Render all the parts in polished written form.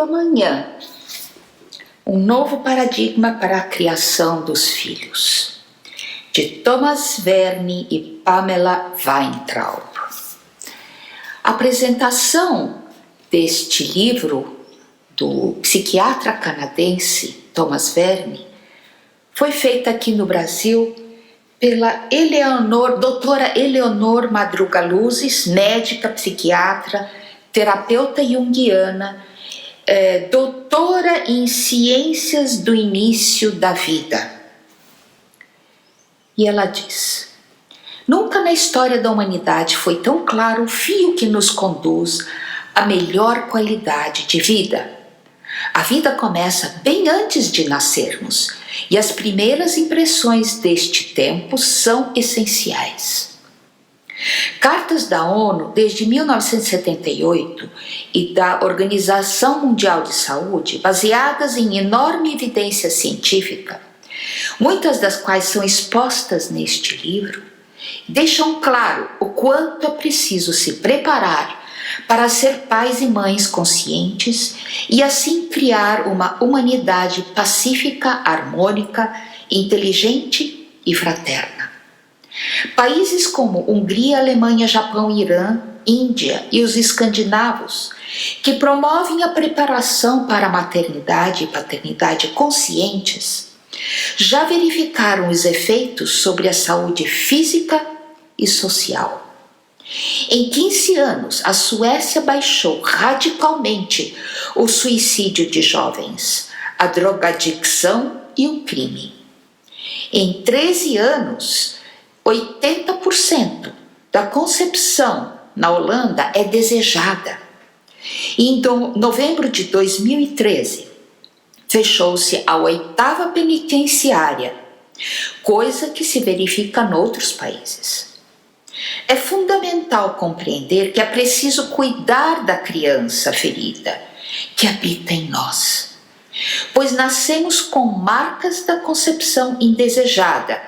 amanhã. Um novo paradigma para a criação dos filhos, de Thomas Verne e Pamela Weintraub. A apresentação deste livro do psiquiatra canadense Thomas Verne foi feita aqui no Brasil pela doutora Eleonor Madruga Luzes, médica, psiquiatra, terapeuta junguiana, doutora em ciências do início da vida. E ela diz: nunca na história da humanidade foi tão claro o fio que nos conduz à melhor qualidade de vida. A vida começa bem antes de nascermos, e as primeiras impressões deste tempo são essenciais. Cartas da ONU desde 1978 e da Organização Mundial de Saúde, baseadas em enorme evidência científica, muitas das quais são expostas neste livro, deixam claro o quanto é preciso se preparar para ser pais e mães conscientes e assim criar uma humanidade pacífica, harmônica, inteligente e fraterna. Países como Hungria, Alemanha, Japão, Irã, Índia e os escandinavos, que promovem a preparação para a maternidade e paternidade conscientes, já verificaram os efeitos sobre a saúde física e social. Em 15 anos, a Suécia baixou radicalmente o suicídio de jovens, a drogadicção e o crime. Em 13 anos, 80% da concepção na Holanda é desejada. E em novembro de 2013, fechou-se a 8ª penitenciária, coisa que se verifica noutros países. É fundamental compreender que é preciso cuidar da criança ferida que habita em nós, pois nascemos com marcas da concepção indesejada,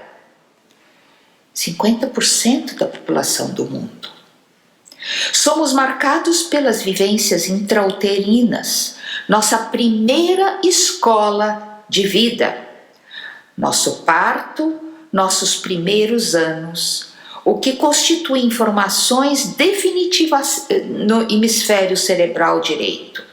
50% da população do mundo. Somos marcados pelas vivências intrauterinas, nossa primeira escola de vida, nosso parto, nossos primeiros anos, o que constitui informações definitivas no hemisfério cerebral direito.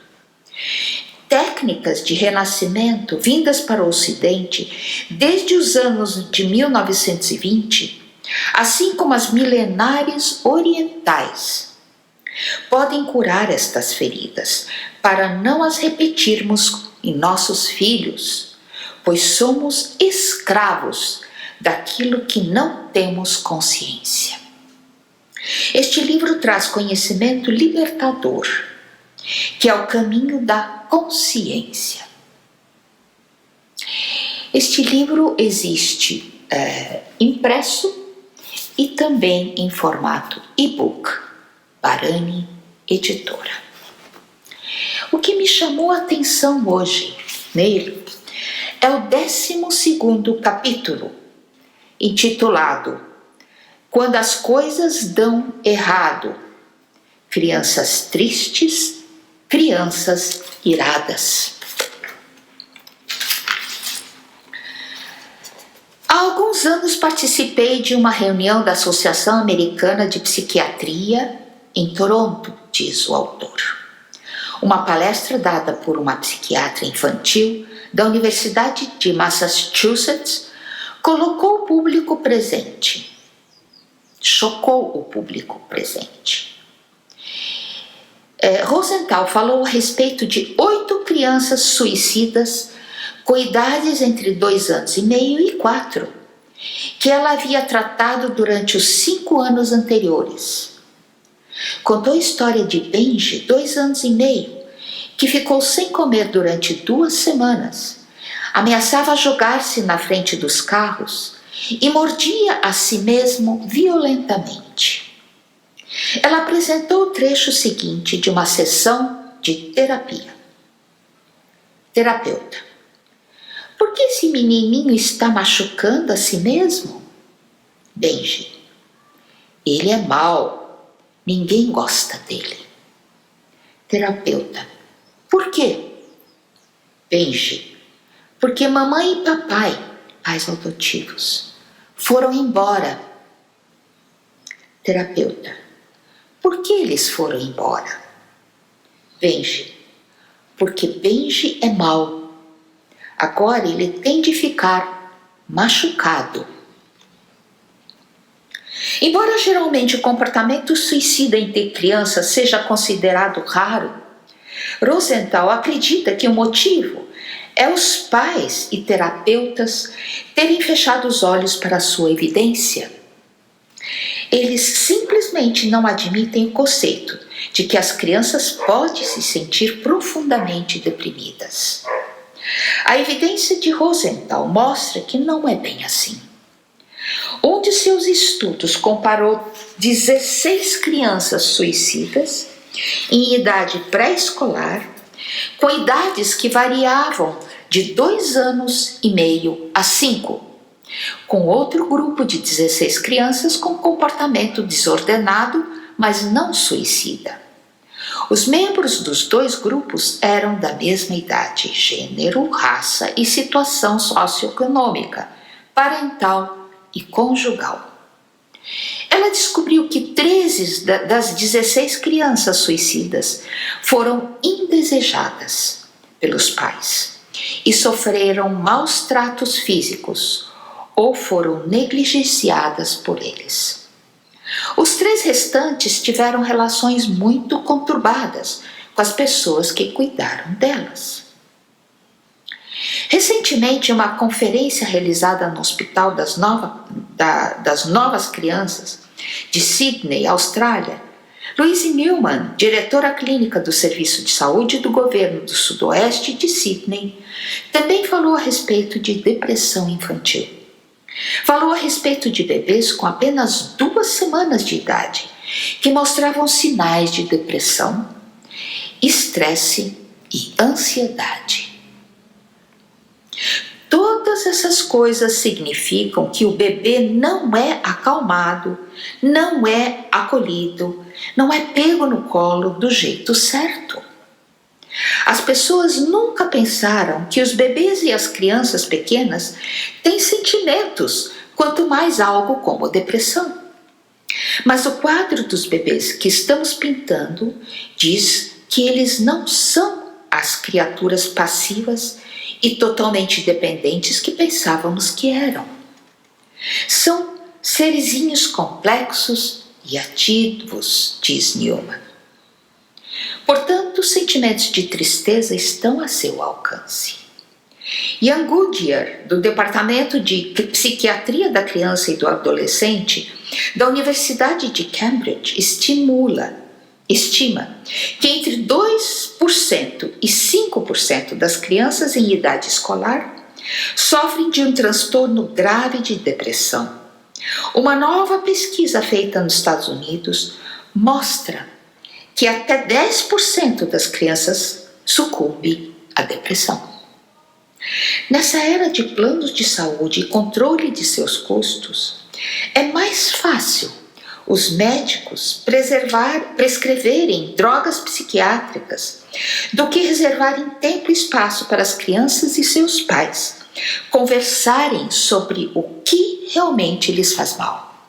Técnicas de renascimento vindas para o Ocidente desde os anos de 1920, assim como as milenares orientais, podem curar estas feridas para não as repetirmos em nossos filhos, pois somos escravos daquilo que não temos consciência. Este livro traz conhecimento libertador, que é o caminho da consciência. Este livro existe impresso e também em formato e-book, Barani Editora. O que me chamou a atenção hoje nele é o 12º capítulo, intitulado Quando as coisas dão errado, crianças tristes, crianças iradas. Há alguns anos participei de uma reunião da Associação Americana de Psiquiatria em Toronto, diz o autor. Uma palestra dada por uma psiquiatra infantil da Universidade de Massachusetts colocou o público presente, chocou o público presente. Rosenthal falou a respeito de 8 crianças suicidas com idades entre 2 anos e meio e 4, que ela havia tratado durante os 5 anos anteriores. Contou a história de Benji, 2 anos e meio, que ficou sem comer durante 2 semanas, ameaçava jogar-se na frente dos carros e mordia a si mesmo violentamente. Ela apresentou o trecho seguinte de uma sessão de terapia. Terapeuta: por que esse menininho está machucando a si mesmo? Benji: ele é mau, ninguém gosta dele. Terapeuta: por quê? Benji, porque mamãe e papai, pais adotivos, foram embora. Terapeuta, por que eles foram embora? Benji, porque Benji é mau. Agora ele tem de ficar machucado. Embora geralmente o comportamento suicida entre crianças seja considerado raro, Rosenthal acredita que o motivo é os pais e terapeutas terem fechado os olhos para a sua evidência. Eles simplesmente não admitem o conceito de que as crianças podem se sentir profundamente deprimidas. A evidência de Rosenthal mostra que não é bem assim. Um de seus estudos comparou 16 crianças suicidas em idade pré-escolar com idades que variavam de 2 anos e meio a 5, com outro grupo de 16 crianças com comportamento desordenado, mas não suicida. Os membros dos 2 grupos eram da mesma idade, gênero, raça e situação socioeconômica, parental e conjugal. Ela descobriu que 13 das 16 crianças suicidas foram indesejadas pelos pais e sofreram maus tratos físicos ou foram negligenciadas por eles. Os 3 restantes tiveram relações muito conturbadas com as pessoas que cuidaram delas. Recentemente, em uma conferência realizada no Hospital das Novas Crianças de Sydney, Austrália, Louise Newman, diretora clínica do Serviço de Saúde do Governo do Sudoeste de Sydney, também falou a respeito de depressão infantil. Falou a respeito de bebês com apenas 2 semanas de idade, que mostravam sinais de depressão, estresse e ansiedade. Todas essas coisas significam que o bebê não é acalmado, não é acolhido, não é pego no colo do jeito certo. As pessoas nunca pensaram que os bebês e as crianças pequenas têm sentimentos, quanto mais algo como depressão. Mas o quadro dos bebês que estamos pintando diz que eles não são as criaturas passivas e totalmente dependentes que pensávamos que eram. São serizinhos complexos e ativos, diz Newman. Portanto, os sentimentos de tristeza estão a seu alcance. Ian Goodyear, do Departamento de Psiquiatria da Criança e do Adolescente da Universidade de Cambridge, estima que entre 2% e 5% das crianças em idade escolar sofrem de um transtorno grave de depressão. Uma nova pesquisa feita nos Estados Unidos mostra que até 10% das crianças sucumbem à depressão. Nessa era de planos de saúde e controle de seus custos, é mais fácil os médicos prescreverem drogas psiquiátricas do que reservarem tempo e espaço para as crianças e seus pais conversarem sobre o que realmente lhes faz mal.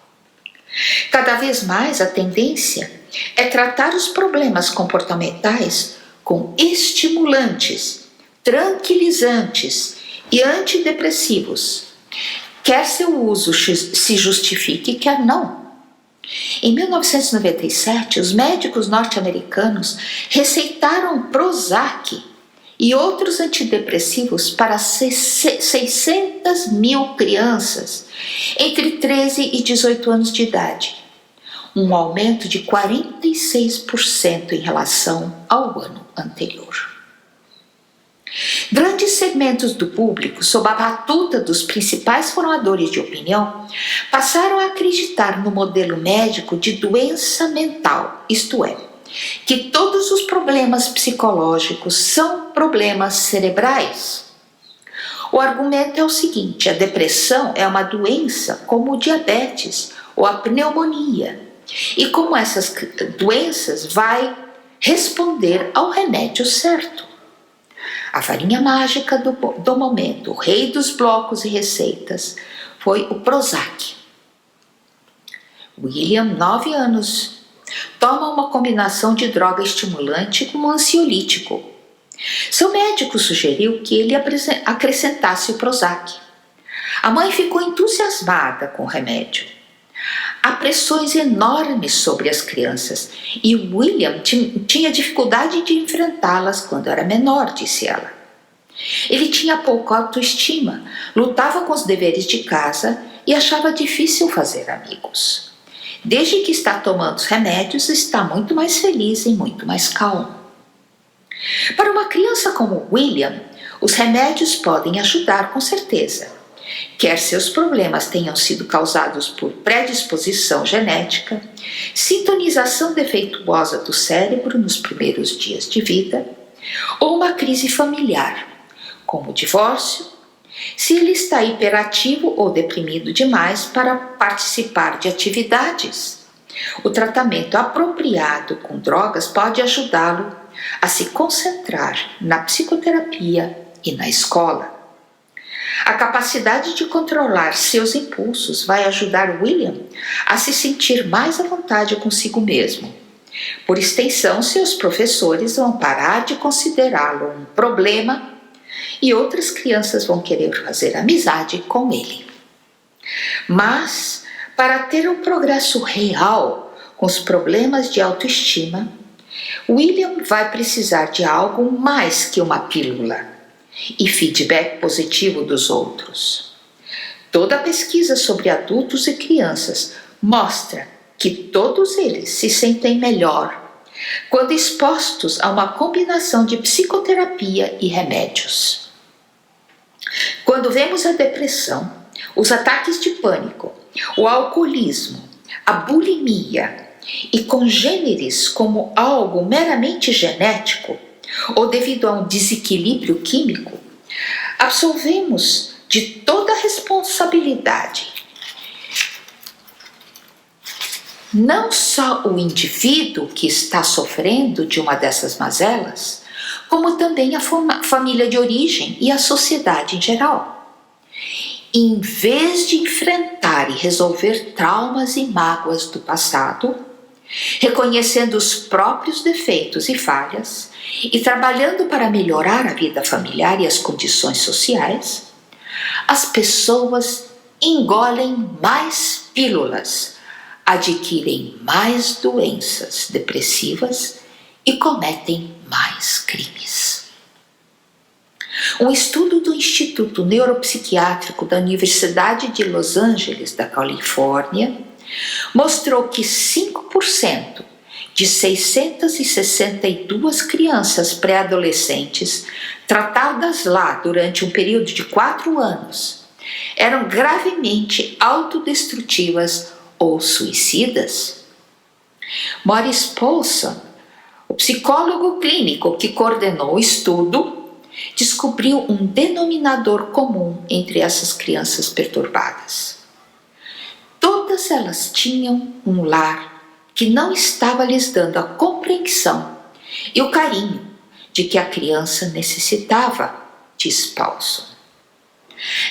Cada vez mais a tendência é tratar os problemas comportamentais com estimulantes, tranquilizantes e antidepressivos, quer seu uso se justifique, quer não. Em 1997, os médicos norte-americanos receitaram Prozac e outros antidepressivos para 600 mil crianças entre 13 e 18 anos de idade, um aumento de 46% em relação ao ano anterior. Grandes segmentos do público, sob a batuta dos principais formadores de opinião, passaram a acreditar no modelo médico de doença mental, isto é, que todos os problemas psicológicos são problemas cerebrais. O argumento é o seguinte: a depressão é uma doença como o diabetes ou a pneumonia, e como essas doenças vai responder ao remédio certo. A varinha mágica do momento, o rei dos blocos e receitas, foi o Prozac. William, 9 anos, toma uma combinação de droga estimulante com um ansiolítico. Seu médico sugeriu que ele acrescentasse o Prozac. A mãe ficou entusiasmada com o remédio. Há pressões enormes sobre as crianças e William tinha dificuldade de enfrentá-las quando era menor, disse ela. Ele tinha pouca autoestima, lutava com os deveres de casa e achava difícil fazer amigos. Desde que está tomando os remédios, está muito mais feliz e muito mais calmo. Para uma criança como William, os remédios podem ajudar com certeza. Quer seus problemas tenham sido causados por predisposição genética, sintonização defeituosa do cérebro nos primeiros dias de vida, ou uma crise familiar, como o divórcio, se ele está hiperativo ou deprimido demais para participar de atividades. O tratamento apropriado com drogas pode ajudá-lo a se concentrar na psicoterapia e na escola. A capacidade de controlar seus impulsos vai ajudar William a se sentir mais à vontade consigo mesmo. Por extensão, seus professores vão parar de considerá-lo um problema e outras crianças vão querer fazer amizade com ele. Mas, para ter um progresso real com os problemas de autoestima, William vai precisar de algo mais que uma pílula e feedback positivo dos outros. Toda a pesquisa sobre adultos e crianças mostra que todos eles se sentem melhor quando expostos a uma combinação de psicoterapia e remédios. Quando vemos a depressão, os ataques de pânico, o alcoolismo, a bulimia e congêneres como algo meramente genético ou devido a um desequilíbrio químico, absolvemos de toda a responsabilidade. Não só o indivíduo que está sofrendo de uma dessas mazelas, como também a família de origem e a sociedade em geral. Em vez de enfrentar e resolver traumas e mágoas do passado, reconhecendo os próprios defeitos e falhas e trabalhando para melhorar a vida familiar e as condições sociais, as pessoas engolem mais pílulas, adquirem mais doenças depressivas e cometem mais crimes. Um estudo do Instituto Neuropsiquiátrico da Universidade de Los Angeles, da Califórnia, mostrou que 5% de 662 crianças pré-adolescentes tratadas lá durante um período de 4 anos eram gravemente autodestrutivas ou suicidas. Maurice Paulson, o psicólogo clínico que coordenou o estudo, descobriu um denominador comum entre essas crianças perturbadas. Todas elas tinham um lar que não estava lhes dando a compreensão e o carinho de que a criança necessitava, diz Paulson.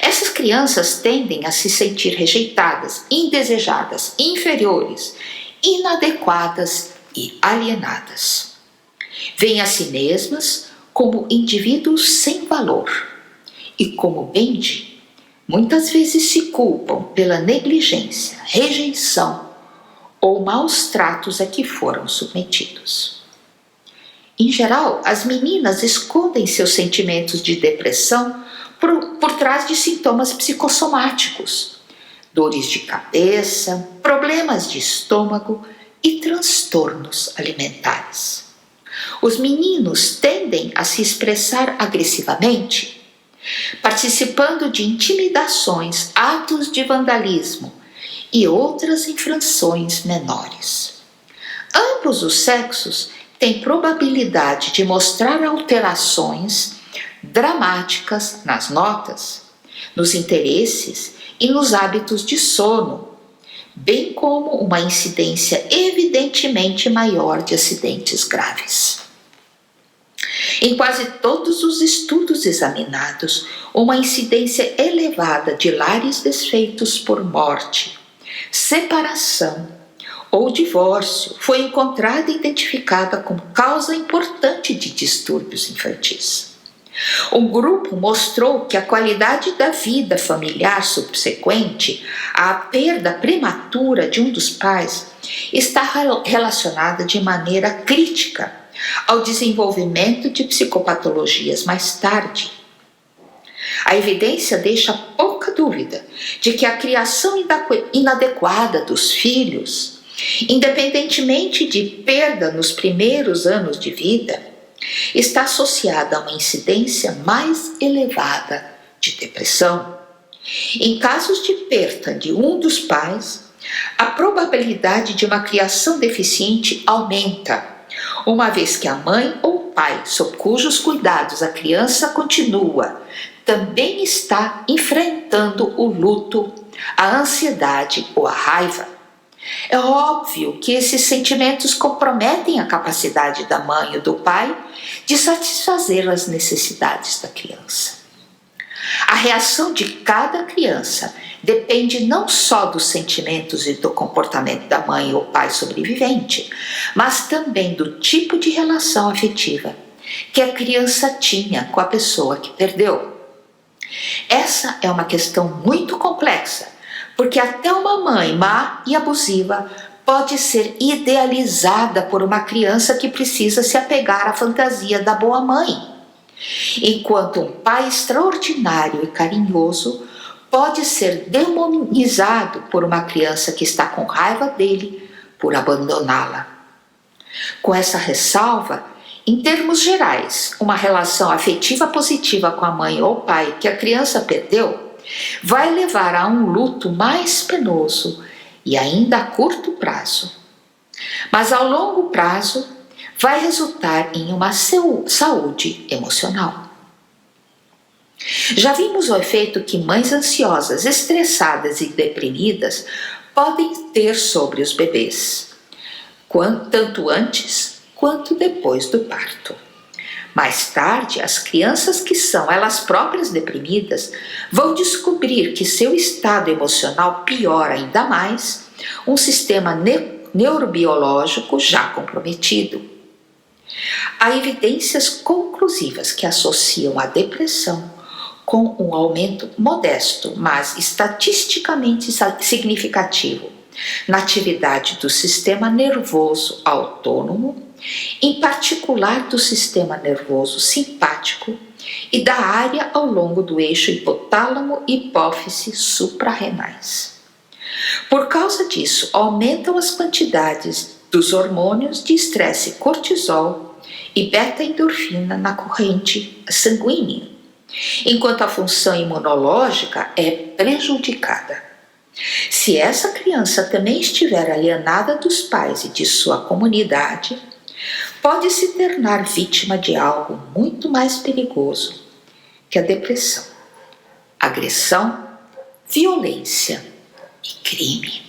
Essas crianças tendem a se sentir rejeitadas, indesejadas, inferiores, inadequadas e alienadas. Veem a si mesmas como indivíduos sem valor e, como Bendy, muitas vezes se culpam pela negligência, rejeição ou maus tratos a que foram submetidos. Em geral, as meninas escondem seus sentimentos de depressão por trás de sintomas psicossomáticos, dores de cabeça, problemas de estômago e transtornos alimentares. Os meninos tendem a se expressar agressivamente, participando de intimidações, atos de vandalismo e outras infrações menores. Ambos os sexos têm probabilidade de mostrar alterações dramáticas nas notas, nos interesses e nos hábitos de sono, bem como uma incidência evidentemente maior de acidentes graves. Em quase todos os estudos examinados, uma incidência elevada de lares desfeitos por morte, separação ou divórcio foi encontrada e identificada como causa importante de distúrbios infantis. Um grupo mostrou que a qualidade da vida familiar subsequente à perda prematura de um dos pais está relacionada de maneira crítica ao desenvolvimento de psicopatologias mais tarde. A evidência deixa pouca dúvida de que a criação inadequada dos filhos, independentemente de perda nos primeiros anos de vida, está associada a uma incidência mais elevada de depressão. Em casos de perda de um dos pais, a probabilidade de uma criação deficiente aumenta, uma vez que a mãe ou pai, sob cujos cuidados a criança continua, também está enfrentando o luto, a ansiedade ou a raiva. É óbvio que esses sentimentos comprometem a capacidade da mãe ou do pai de satisfazer as necessidades da criança. A reação de cada criança depende não só dos sentimentos e do comportamento da mãe ou pai sobrevivente, mas também do tipo de relação afetiva que a criança tinha com a pessoa que perdeu. Essa é uma questão muito complexa, porque até uma mãe má e abusiva pode ser idealizada por uma criança que precisa se apegar à fantasia da boa mãe, enquanto um pai extraordinário e carinhoso pode ser demonizado por uma criança que está com raiva dele por abandoná-la. Com essa ressalva, em termos gerais, uma relação afetiva positiva com a mãe ou pai que a criança perdeu vai levar a um luto mais penoso e ainda a curto prazo. Mas ao longo prazo, vai resultar em uma saúde emocional. Já vimos o efeito que mães ansiosas, estressadas e deprimidas podem ter sobre os bebês, tanto antes quanto depois do parto. Mais tarde, as crianças que são elas próprias deprimidas vão descobrir que seu estado emocional piora ainda mais um sistema neurobiológico já comprometido. Há evidências conclusivas que associam a depressão com um aumento modesto, mas estatisticamente significativo, na atividade do sistema nervoso autônomo, em particular do sistema nervoso simpático e da área ao longo do eixo hipotálamo-hipófise suprarrenais. Por causa disso, aumentam as quantidades dos hormônios de estresse cortisol e beta-endorfina na corrente sanguínea, enquanto a função imunológica é prejudicada. Se essa criança também estiver alienada dos pais e de sua comunidade, pode se tornar vítima de algo muito mais perigoso que a depressão, agressão, violência e crime.